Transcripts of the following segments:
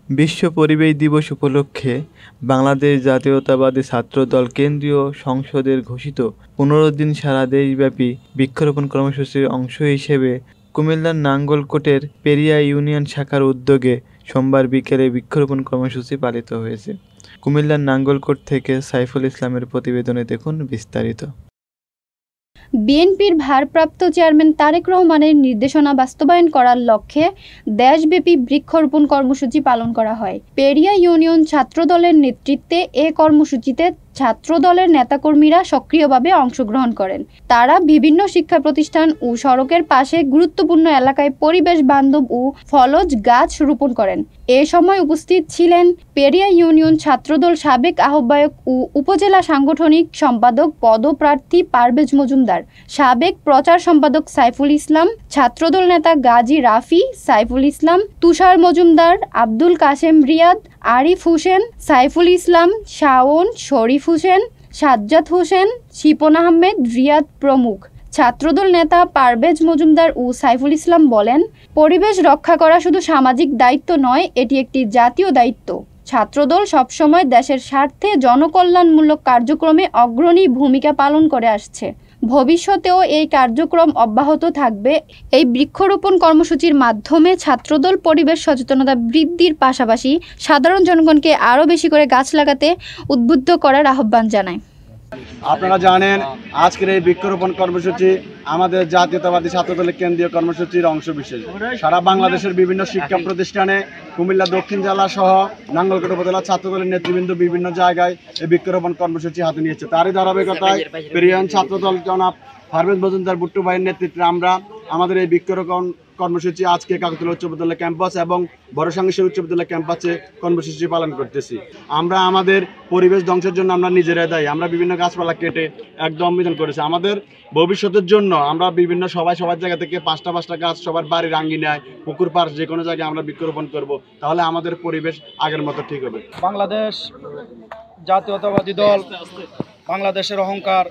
বিশ্ব পরিবেশ দিবস উপলক্ষে বাংলাদেশ জাতীয়তাবাদী ছাত্রদল কেন্দ্রীয় সংসদের ঘোষিত ১৫ দিন সারা দেশব্যাপী বৃক্ষরোপণ কর্মসূচির অংশ হিসেবে কুমিল্লার নাঙ্গলকোটের পেরিয়া ইউনিয়ন শাখার উদ্যোগে সোমবার বিকেলে বৃক্ষরোপণ কর্মসূচি পালিত হয়েছে। কুমিল্লার নাঙ্গলকোট থেকে সাইফুল ইসলামের প্রতিবেদনে দেখুন বিস্তারিত। বিএনপির ভারপ্রাপ্ত চেয়ারম্যান তারেক রহমানের নির্দেশনা বাস্তবায়ন করার লক্ষ্যে দেশব্যাপী বৃক্ষরোপণ কর্মসূচি পালন করা হয়। পেরিয়া ইউনিয়ন ছাত্রদলের নেতৃত্বে এ কর্মসূচিতে ছাত্রদলের নেতাকর্মীরা সক্রিয়ভাবে অংশগ্রহণ করেন। তারা বিভিন্ন শিক্ষা প্রতিষ্ঠান ও সড়কের পাশে গুরুত্বপূর্ণ এলাকায় পরিবেশ বান্ধব ও ফলজ গাছ রোপণ করেন। এ সময় উপস্থিত ছিলেন পেরিয়া ইউনিয়ন ছাত্রদল সাবেক আহ্বায়ক ও উপজেলা সাংগঠনিক সম্পাদক পদপ্রার্থী পারভেজ মজুমদার, সাবেক প্রচার সম্পাদক সাইফুল ইসলাম, ছাত্রদল নেতা গাজী রাফি, সাইফুল ইসলাম, তুষার মজুমদার, আব্দুল কাশেম রিয়াদ, আরিফ হোসেন, সাইফুল ইসলাম, শাওন, শরীফ হোসেন, সাজ্জাদ হোসেন, শিপন আহমেদ, রিয়াদ প্রমুখ। ছাত্রদল নেতা পারভেজ মজুমদার ও সাইফুল ইসলাম বলেন, পরিবেশ রক্ষা করা শুধু সামাজিক দায়িত্ব নয়, এটি একটি জাতীয় দায়িত্ব। ছাত্রদল সবসময় দেশের স্বার্থে জনকল্যাণমূলক কার্যক্রমে অগ্রণী ভূমিকা পালন করে আসছে। ভবিষ্যতেও এই কার্যক্রম অব্যাহত থাকবে। এই বৃক্ষরোপণ কর্মসূচির মাধ্যমে ছাত্রদল পরিবেশ সচেতনতা বৃদ্ধির পাশাপাশি সাধারণ জনগণকে আরও বেশি করে গাছ লাগাতে উদ্বুদ্ধ করার আহ্বান জানায়। আপনারা জানেন আজকের এই বৃক্ষরোপণ কর্মসূচি আমাদের জাতীয়তাবাদী ছাত্রদলের কেন্দ্রীয় কর্মসূচির অংশবিশেষ। সারা বাংলাদেশের বিভিন্ন শিক্ষা প্রতিষ্ঠানে কুমিল্লা দক্ষিণ জেলা সহ নাঙ্গলকোট উপজেলা ছাত্রদলের নেতৃবৃন্দ বিভিন্ন জায়গায় এই বৃক্ষরোপণ কর্মসূচি হাতে নিয়েছে। তারই ধারাবাহিকতায় পেরিয়ান ছাত্রদল জনাব পারভেজ মজুমদার বুট্টু ভাইয়ের নেতৃত্বে আমরা আমাদের এই বৃক্ষরোপণ কর্মসূচি আজকে কাকতলা উচ্চ বিদ্যালয় ক্যাম্পাস এবং বড় সাংগীর উচ্চ বিদ্যালয় ক্যাম্পাসে কর্মসূচি পালন করতেছি। আমরা আমাদের পরিবেশ ধ্বংসের জন্য আমরা নিজেরাই দায়ী। আমরা বিভিন্ন গাছপালা কেটে একদম বিধান করেছি। আমাদের ভবিষ্যতের জন্য আমরা বিভিন্ন সবার জায়গা থেকে পাঁচটা গাছ সবার বাড়ির আঙ্গিনায় পুকুর পাড় যে কোনো জায়গায় আমরা বৃক্ষরোপণ করব, তাহলে আমাদের পরিবেশ আগের মতো ঠিক হবে। বাংলাদেশ জাতীয়তাবাদী দল, বাংলাদেশের অহংকার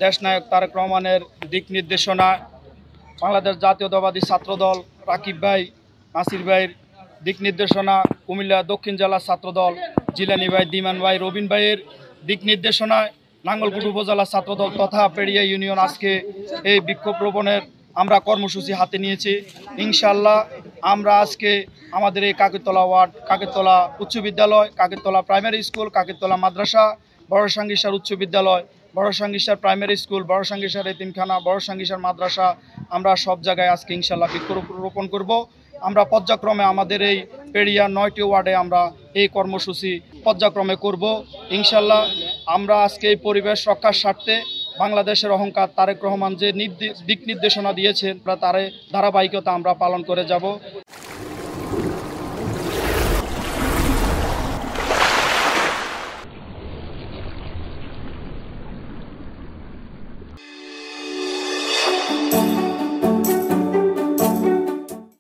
দেশনায়ক তারেক রহমানের দিক নির্দেশনা, বাংলাদেশ জাতীয়তাবাদী ছাত্রদল রাকিব ভাই, নাসির ভাইয়ের দিক নির্দেশনা, কুমিল্লা দক্ষিণ জেলা ছাত্রদল জিলানি ভাই, দিমান ভাই, রবিন ভাইয়ের দিক নির্দেশনায় নাঙ্গলকোট উপজেলা ছাত্রদল তথা পেরিয়া ইউনিয়ন আজকে এই বৃক্ষরোপণের আমরা কর্মসূচি হাতে নিয়েছি। ইনশাআল্লাহ আমরা আজকে আমাদের এই কাকেরতলা ওয়ার্ড, কাকেরতলা উচ্চ বিদ্যালয়, কাকেরতলা প্রাইমারি স্কুল, কাকেরতলা মাদ্রাসা, বড় সাংগীর উচ্চ বিদ্যালয়, বড় সাংগীর প্রাইমারি স্কুল, বড় সাংগীর এতিমখানা, বড় সাংগীর মাদ্রাসা, আমরা সব জায়গায় আজকে ইনশাআল্লাহ বৃক্ষরোপণ করব। আমরা পর্যায়ক্রমে আমাদের এই পেরিয়া 9টি ওয়ার্ডে আমরা এই কর্মসূচি পর্যায়ক্রমে করব ইনশাআল্লাহ। আমরা আজকে এই পরিবেশ রক্ষার স্বার্থে বাংলাদেশের অহংকার তারেক রহমান যে দিক নির্দেশনা দিয়েছেন, তার ধারাবাহিকতা আমরা পালন করে যাব।